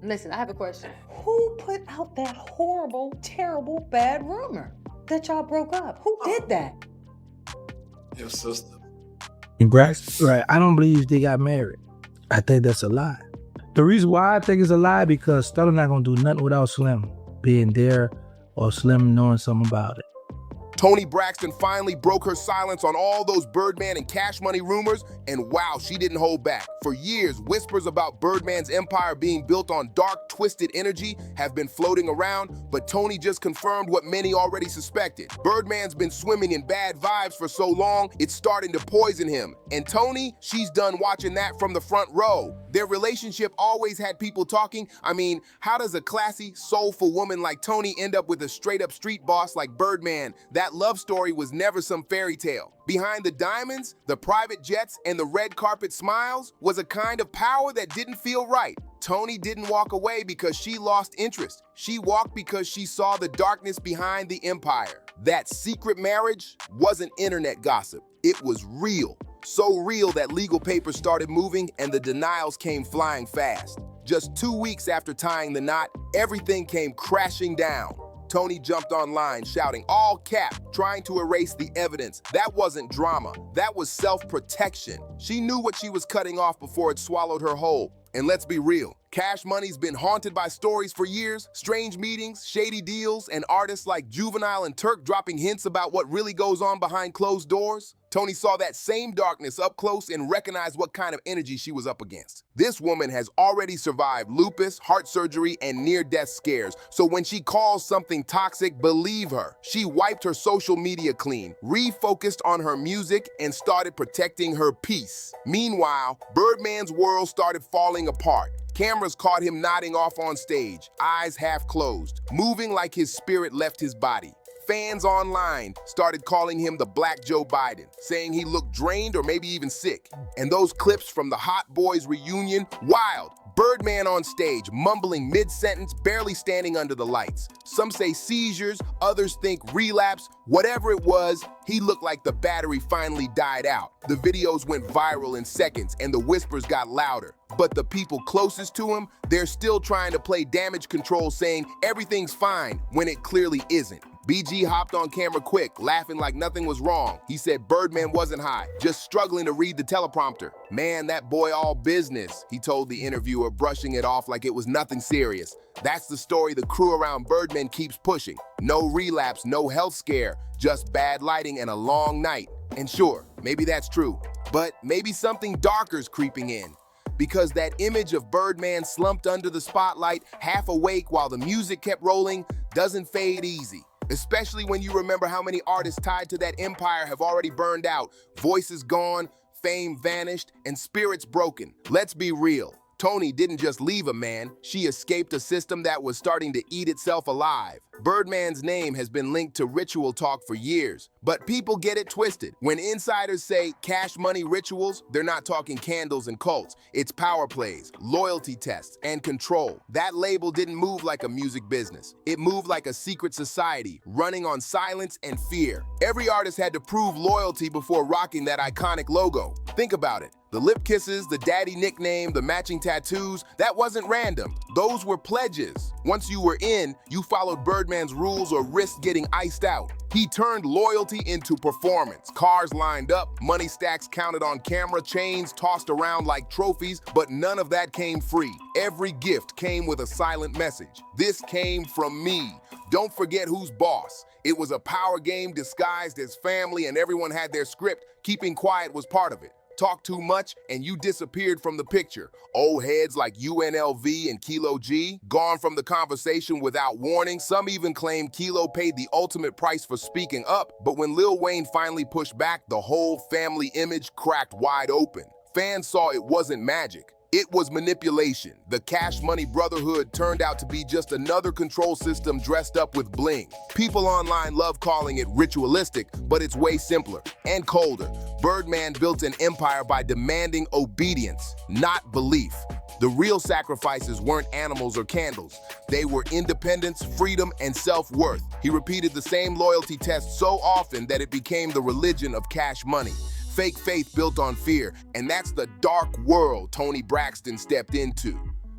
Listen, I have a question. Who put out that horrible, terrible, bad rumor that y'all broke up? Who did that? Your sister. Toni Braxton? Right. I don't believe they got married. I think that's a lie. The reason why I think it's a lie because Stella not gonna do nothing without Slim being there or Slim knowing something about it. Toni Braxton finally broke her silence on all those Birdman and Cash Money rumors, and wow, she didn't hold back. For years, whispers about Birdman's empire being built on dark, twisted energy have been floating around, but Toni just confirmed what many already suspected. Birdman's been swimming in bad vibes for so long, it's starting to poison him. And Toni, she's done watching that from the front row. Their relationship always had people talking. I mean, how does a classy, soulful woman like Toni end up with a straight-up street boss like Birdman? That love story was never some fairy tale. Behind the diamonds, the private jets, and the red carpet smiles was a kind of power that didn't feel right. Toni didn't walk away because she lost interest. She walked because she saw the darkness behind the empire. That secret marriage wasn't internet gossip. It was real. So real that legal papers started moving and the denials came flying fast. Just 2 weeks after tying the knot, everything came crashing down. Toni jumped online shouting, all cap, trying to erase the evidence. That wasn't drama, that was self-protection. She knew what she was cutting off before it swallowed her whole. And let's be real, Cash Money's been haunted by stories for years, strange meetings, shady deals, and artists like Juvenile and Turk dropping hints about what really goes on behind closed doors. Toni saw that same darkness up close and recognized what kind of energy she was up against. This woman has already survived lupus, heart surgery, and near-death scares, so when she calls something toxic, believe her. She wiped her social media clean, refocused on her music, and started protecting her peace. Meanwhile, Birdman's world started falling apart. Cameras caught him nodding off on stage, eyes half closed, moving like his spirit left his body. Fans online started calling him the Black Joe Biden, saying he looked drained or maybe even sick. And those clips from the Hot Boys reunion, wild. Birdman on stage, mumbling mid-sentence, barely standing under the lights. Some say seizures, others think relapse. Whatever it was, he looked like the battery finally died out. The videos went viral in seconds and the whispers got louder. But the people closest to him, they're still trying to play damage control, saying everything's fine when it clearly isn't. BG hopped on camera quick, laughing like nothing was wrong. He said Birdman wasn't high, just struggling to read the teleprompter. Man, that boy all business, he told the interviewer, brushing it off like it was nothing serious. That's the story the crew around Birdman keeps pushing. No relapse, no health scare, just bad lighting and a long night. And sure, maybe that's true, but maybe something darker's creeping in. Because that image of Birdman slumped under the spotlight, half awake while the music kept rolling, doesn't fade easy. Especially when you remember how many artists tied to that empire have already burned out, voices gone, fame vanished, and spirits broken. Let's be real. Toni didn't just leave a man, she escaped a system that was starting to eat itself alive. Birdman's name has been linked to ritual talk for years, but people get it twisted. When insiders say Cash Money rituals, they're not talking candles and cults. It's power plays, loyalty tests, and control. That label didn't move like a music business. It moved like a secret society, running on silence and fear. Every artist had to prove loyalty before rocking that iconic logo. Think about it. The lip kisses, the daddy nickname, the matching tattoos, that wasn't random. Those were pledges. Once you were in, you followed Birdman's rules or risked getting iced out. He turned loyalty into performance. Cars lined up, money stacks counted on camera, chains tossed around like trophies, but none of that came free. Every gift came with a silent message. This came from me. Don't forget who's boss. It was a power game disguised as family and everyone had their script. Keeping quiet was part of it. Talk too much and you disappeared from the picture. Old heads like UNLV and Kilo G, gone from the conversation without warning. Some even claim Kilo paid the ultimate price for speaking up, but when Lil Wayne finally pushed back, the whole family image cracked wide open. Fans saw it wasn't magic. It was manipulation. The Cash Money Brotherhood turned out to be just another control system dressed up with bling. People online love calling it ritualistic, but it's way simpler and colder. Birdman built an empire by demanding obedience, not belief. The real sacrifices weren't animals or candles. They were independence, freedom, and self-worth. He repeated the same loyalty test so often that it became the religion of Cash Money. Fake faith built on fear, and that's the dark world Toni Braxton stepped into.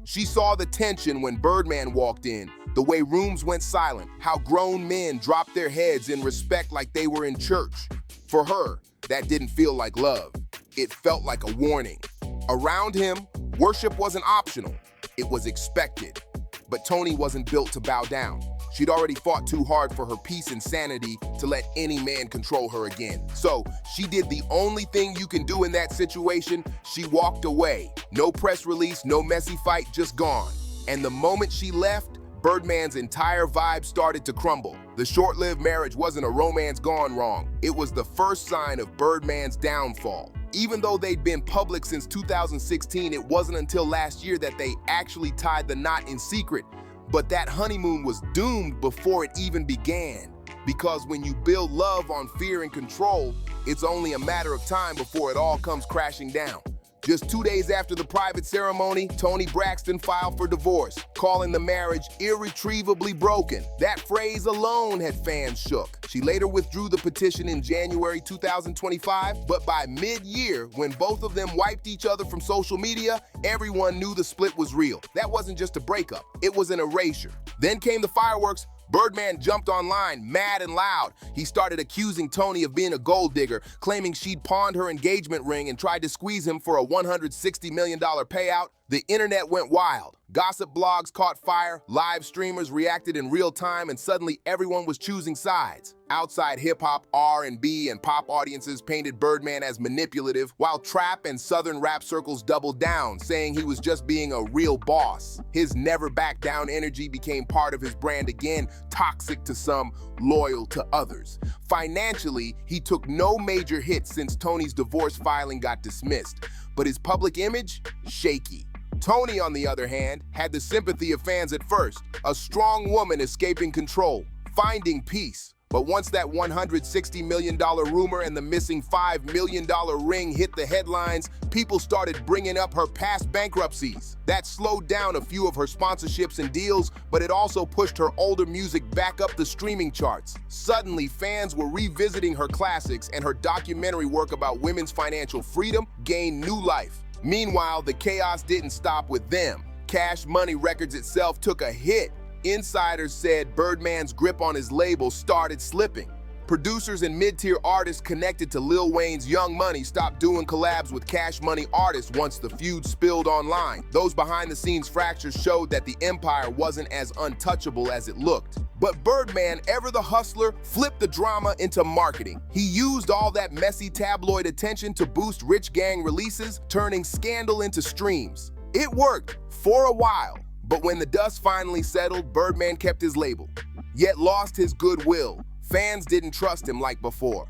She saw the tension when Birdman walked in, the way rooms went silent, how grown men dropped their heads in respect like they were in church. For her, that didn't feel like love. It felt like a warning. Around him, worship wasn't optional. It was expected. But Toni wasn't built to bow down. She'd already fought too hard for her peace and sanity to let any man control her again. So she did the only thing you can do in that situation. She walked away. No press release, no messy fight, just gone. And the moment she left, Birdman's entire vibe started to crumble. The short-lived marriage wasn't a romance gone wrong. It was the first sign of Birdman's downfall. Even though they'd been public since 2016, it wasn't until last year that they actually tied the knot in secret. But that honeymoon was doomed before it even began. Because when you build love on fear and control, it's only a matter of time before it all comes crashing down. Just 2 days after the private ceremony, Toni Braxton filed for divorce, calling the marriage irretrievably broken. That phrase alone had fans shook. She later withdrew the petition in January 2025, but by mid-year, when both of them wiped each other from social media, everyone knew the split was real. That wasn't just a breakup, it was an erasure. Then came the fireworks. Birdman jumped online, mad and loud. He started accusing Toni of being a gold digger, claiming she'd pawned her engagement ring and tried to squeeze him for a $160 million payout. The internet went wild. Gossip blogs caught fire, live streamers reacted in real time, and suddenly everyone was choosing sides. Outside hip-hop, R&B, and pop audiences painted Birdman as manipulative, while trap and southern rap circles doubled down, saying he was just being a real boss. His never-back-down energy became part of his brand again, toxic to some, loyal to others. Financially, he took no major hits since Toni's divorce filing got dismissed, but his public image, shaky. Toni, on the other hand, had the sympathy of fans at first, a strong woman escaping control, finding peace. But once that $160 million rumor and the missing $5 million ring hit the headlines, people started bringing up her past bankruptcies. That slowed down a few of her sponsorships and deals, but it also pushed her older music back up the streaming charts. Suddenly, fans were revisiting her classics, and her documentary work about women's financial freedom gained new life. Meanwhile, the chaos didn't stop with them. Cash Money Records itself took a hit. Insiders said Birdman's grip on his label started slipping. Producers and mid-tier artists connected to Lil Wayne's Young Money stopped doing collabs with Cash Money artists once the feud spilled online. Those behind-the-scenes fractures showed that the empire wasn't as untouchable as it looked. But Birdman, ever the hustler, flipped the drama into marketing. He used all that messy tabloid attention to boost rich gang releases, turning scandal into streams. It worked for a while, but when the dust finally settled, Birdman kept his label, yet lost his goodwill. Fans didn't trust him like before.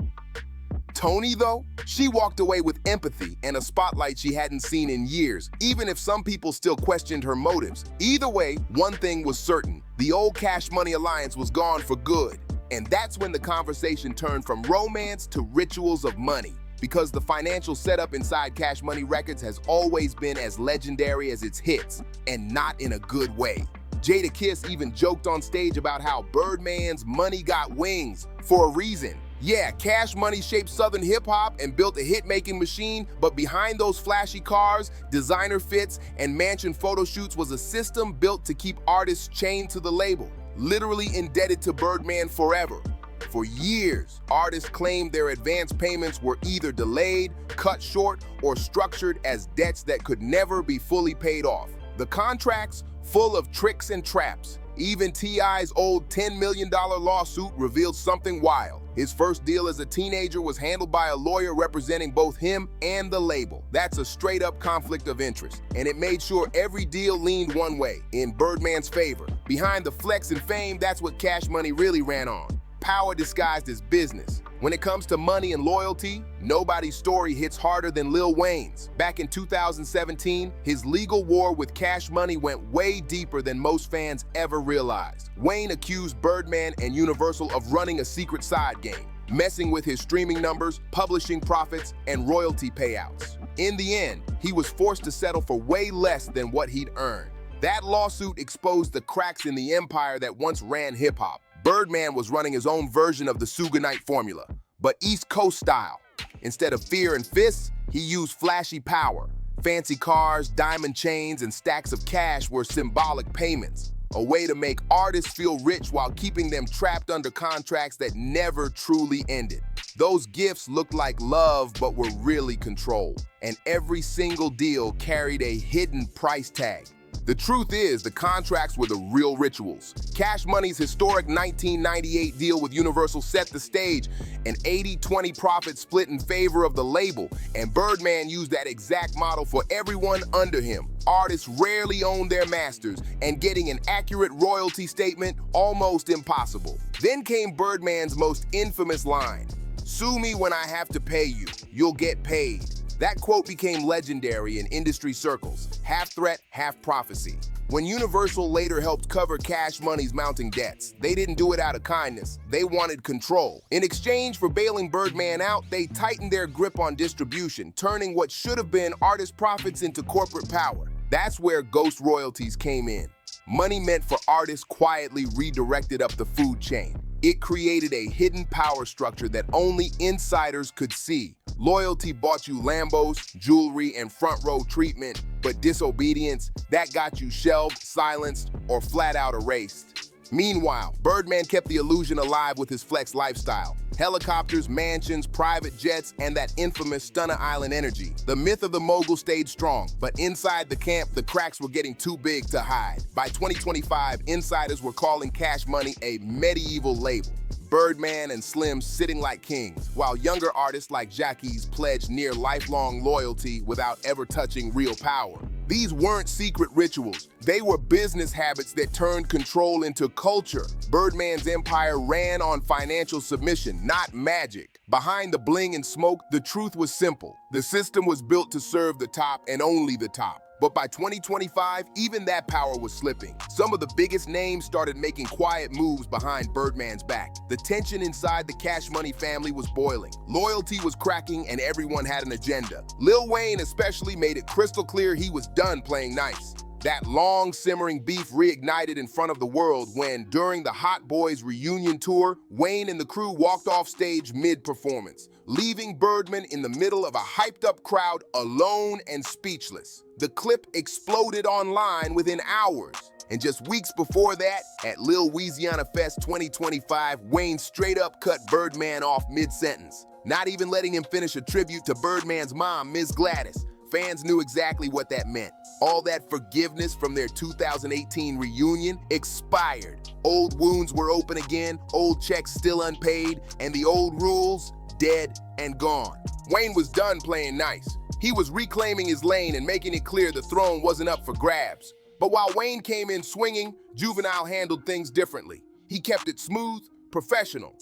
Toni, though, she walked away with empathy and a spotlight she hadn't seen in years, even if some people still questioned her motives. Either way, one thing was certain: the old Cash Money alliance was gone for good. And that's when the conversation turned from romance to rituals of money. Because the financial setup inside Cash Money Records has always been as legendary as its hits, and not in a good way. Jada Kiss even joked on stage about how Birdman's money got wings for a reason. Yeah, Cash Money shaped Southern hip-hop and built a hit-making machine, but behind those flashy cars, designer fits, and mansion photo shoots was a system built to keep artists chained to the label, literally indebted to Birdman forever. For years, artists claimed their advance payments were either delayed, cut short, or structured as debts that could never be fully paid off. The contracts, full of tricks and traps. Even T.I.'s old $10 million lawsuit revealed something wild. His first deal as a teenager was handled by a lawyer representing both him and the label. That's a straight-up conflict of interest, and it made sure every deal leaned one way, in Birdman's favor. Behind the flex and fame, that's what Cash Money really ran on. Power disguised as business. When it comes to money and loyalty, nobody's story hits harder than Lil Wayne's. Back in 2017, his legal war with Cash Money went way deeper than most fans ever realized. Wayne accused Birdman and Universal of running a secret side game, messing with his streaming numbers, publishing profits, and royalty payouts. In the end, he was forced to settle for way less than what he'd earned. That lawsuit exposed the cracks in the empire that once ran hip-hop. Birdman was running his own version of the Suge Knight formula, but East Coast style. Instead of fear and fists, he used flashy power. Fancy cars, diamond chains, and stacks of cash were symbolic payments, a way to make artists feel rich while keeping them trapped under contracts that never truly ended. Those gifts looked like love but were really control, and every single deal carried a hidden price tag. The truth is, the contracts were the real rituals. Cash Money's historic 1998 deal with Universal set the stage, an 80-20 profit split in favor of the label, and Birdman used that exact model for everyone under him. Artists rarely owned their masters, and getting an accurate royalty statement almost impossible. Then came Birdman's most infamous line, "Sue me when I have to pay you, you'll get paid." That quote became legendary in industry circles, half threat, half prophecy. When Universal later helped cover Cash Money's mounting debts, they didn't do it out of kindness, they wanted control. In exchange for bailing Birdman out, they tightened their grip on distribution, turning what should have been artist profits into corporate power. That's where ghost royalties came in. Money meant for artists quietly redirected up the food chain. It created a hidden power structure that only insiders could see. Loyalty bought you Lambos, jewelry, and front row treatment, but disobedience, that got you shelved, silenced, or flat out erased. Meanwhile, Birdman kept the illusion alive with his flex lifestyle. Helicopters, mansions, private jets, and that infamous Stunner Island energy. The myth of the mogul stayed strong, but inside the camp, the cracks were getting too big to hide. By 2025, insiders were calling Cash Money a medieval label. Birdman and Slim sitting like kings, while younger artists like Jackie's pledged near lifelong loyalty without ever touching real power. These weren't secret rituals. They were business habits that turned control into culture. Birdman's empire ran on financial submission, not magic. Behind the bling and smoke, the truth was simple. The system was built to serve the top and only the top. But by 2025, even that power was slipping. Some of the biggest names started making quiet moves behind Birdman's back. The tension inside the Cash Money family was boiling. Loyalty was cracking and everyone had an agenda. Lil Wayne especially made it crystal clear he was done playing nice. That long simmering beef reignited in front of the world when, during the Hot Boys reunion tour, Wayne and the crew walked off stage mid-performance, leaving Birdman in the middle of a hyped-up crowd alone and speechless. The clip exploded online within hours. And just weeks before that, at Lil Louisiana Fest 2025, Wayne straight up cut Birdman off mid-sentence, not even letting him finish a tribute to Birdman's mom, Ms. Gladys. Fans knew exactly what that meant. All that forgiveness from their 2018 reunion expired. Old wounds were open again, old checks still unpaid, and the old rules dead and gone. Wayne was done playing nice. He was reclaiming his lane and making it clear the throne wasn't up for grabs. But while Wayne came in swinging, Juvenile handled things differently. He kept it smooth, professional,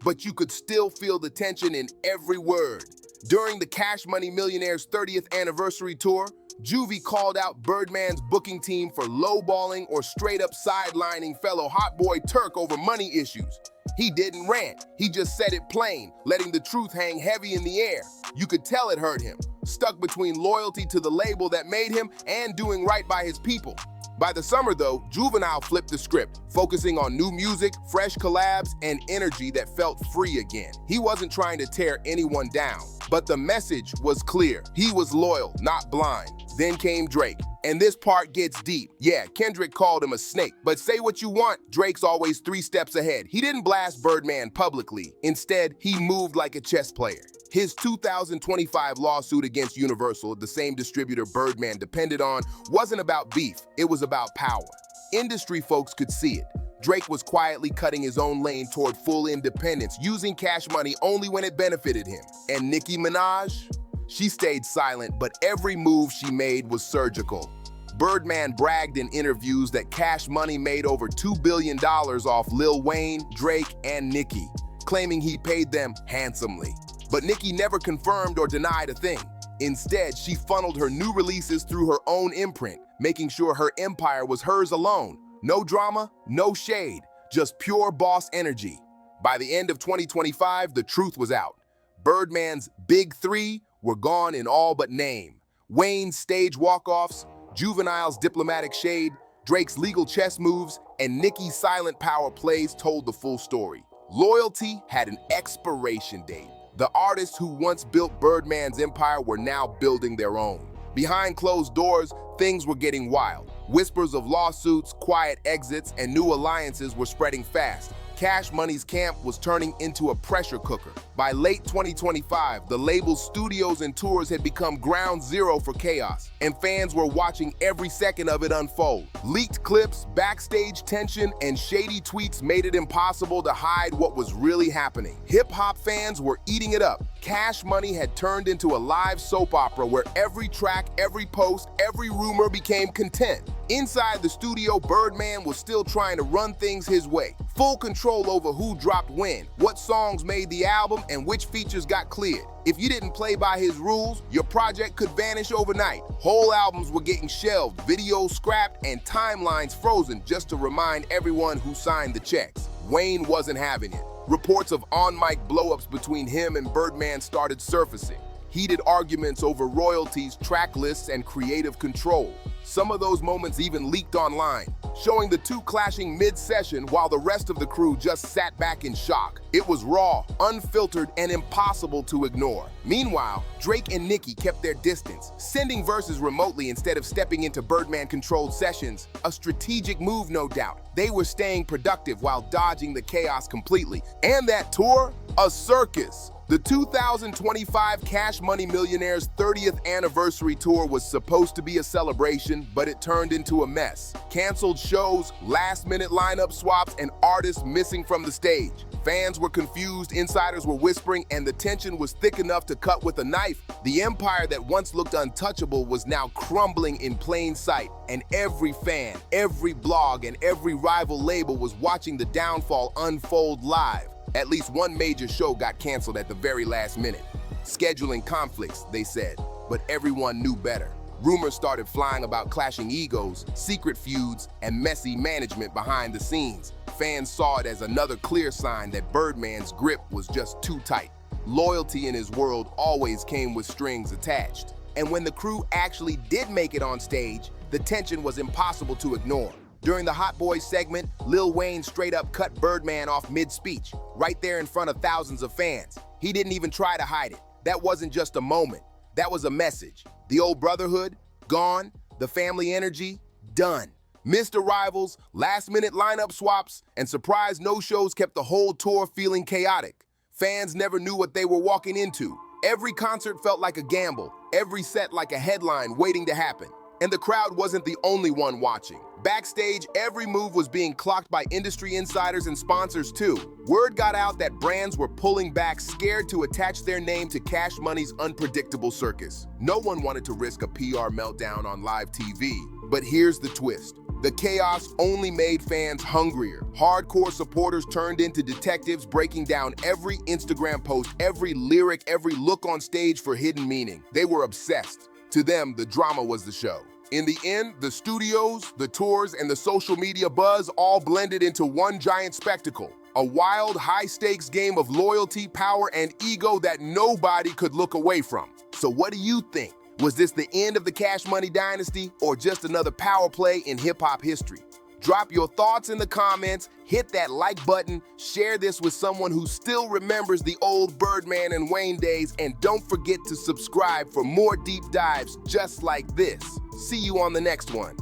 but you could still feel the tension in every word. During the Cash Money Millionaire's 30th anniversary tour, Juvie called out Birdman's booking team for lowballing or straight up sidelining fellow Hot Boy Turk over money issues. He didn't rant, he just said it plain, letting the truth hang heavy in the air. You could tell it hurt him, stuck between loyalty to the label that made him and doing right by his people. By the summer though, Juvenile flipped the script, focusing on new music, fresh collabs, and energy that felt free again. He wasn't trying to tear anyone down, but the message was clear. He was loyal, not blind. Then came Drake. And this part gets deep. Yeah, Kendrick called him a snake, but say what you want, Drake's always 3 steps ahead. He didn't blast Birdman publicly. Instead, he moved like a chess player. His 2025 lawsuit against Universal, the same distributor Birdman depended on, wasn't about beef, it was about power. Industry folks could see it. Drake was quietly cutting his own lane toward full independence, using Cash Money only when it benefited him. And Nicki Minaj? She stayed silent, but every move she made was surgical. Birdman bragged in interviews that Cash Money made over $2 billion off Lil Wayne, Drake, and Nicki, claiming he paid them handsomely. But Nicki never confirmed or denied a thing. Instead, she funneled her new releases through her own imprint, making sure her empire was hers alone. No drama, no shade, just pure boss energy. By the end of 2025, the truth was out. Birdman's Big Three were gone in all but name. Wayne's stage walk-offs, Juvenile's diplomatic shade, Drake's legal chess moves, and Nicki's silent power plays told the full story. Loyalty had an expiration date. The artists who once built Birdman's empire were now building their own. Behind closed doors, things were getting wild. Whispers of lawsuits, quiet exits, and new alliances were spreading fast. Cash Money's camp was turning into a pressure cooker. By late 2025, the label's studios and tours had become ground zero for chaos, and fans were watching every second of it unfold. Leaked clips, backstage tension, and shady tweets made it impossible to hide what was really happening. Hip-hop fans were eating it up. Cash Money had turned into a live soap opera where every track, every post, every rumor became content. Inside the studio, Birdman was still trying to run things his way. Full control over who dropped when, what songs made the album, and which features got cleared. If you didn't play by his rules, your project could vanish overnight. Whole albums were getting shelved, videos scrapped, and timelines frozen just to remind everyone who signed the checks. Wayne wasn't having it. Reports of on-mic blow-ups between him and Birdman started surfacing. Heated arguments over royalties, track lists, and creative control. Some of those moments even leaked online, showing the two clashing mid-session while the rest of the crew just sat back in shock. It was raw, unfiltered, and impossible to ignore. Meanwhile, Drake and Nicki kept their distance, sending verses remotely instead of stepping into Birdman-controlled sessions. A strategic move, no doubt. They were staying productive while dodging the chaos completely. And that tour? A circus. The 2025 Cash Money Millionaire's 30th anniversary tour was supposed to be a celebration, but it turned into a mess. Canceled shows, last-minute lineup swaps, and artists missing from the stage. Fans were confused, insiders were whispering, and the tension was thick enough to cut with a knife. The empire that once looked untouchable was now crumbling in plain sight, and every fan, every blog, and every rival label was watching the downfall unfold live. At least one major show got canceled at the very last minute. Scheduling conflicts, they said, but everyone knew better. Rumors started flying about clashing egos, secret feuds, and messy management behind the scenes. Fans saw it as another clear sign that Birdman's grip was just too tight. Loyalty in his world always came with strings attached. And when the crew actually did make it on stage, the tension was impossible to ignore. During the Hot Boys segment, Lil Wayne straight up cut Birdman off mid-speech, right there in front of thousands of fans. He didn't even try to hide it. That wasn't just a moment. That was a message. The old brotherhood, gone. The family energy, done. Missed arrivals, last-minute lineup swaps, and surprise no-shows kept the whole tour feeling chaotic. Fans never knew what they were walking into. Every concert felt like a gamble, every set like a headline waiting to happen. And the crowd wasn't the only one watching. Backstage, every move was being clocked by industry insiders and sponsors too. Word got out that brands were pulling back, scared to attach their name to Cash Money's unpredictable circus. No one wanted to risk a PR meltdown on live TV. But here's the twist. The chaos only made fans hungrier. Hardcore supporters turned into detectives, breaking down every Instagram post, every lyric, every look on stage for hidden meaning. They were obsessed. To them, the drama was the show. In the end, the studios, the tours, and the social media buzz all blended into one giant spectacle. A wild, high-stakes game of loyalty, power, and ego that nobody could look away from. So what do you think? Was this the end of the Cash Money dynasty, or just another power play in hip-hop history? Drop your thoughts in the comments, hit that like button, share this with someone who still remembers the old Birdman and Wayne days, and don't forget to subscribe for more deep dives just like this. See you on the next one.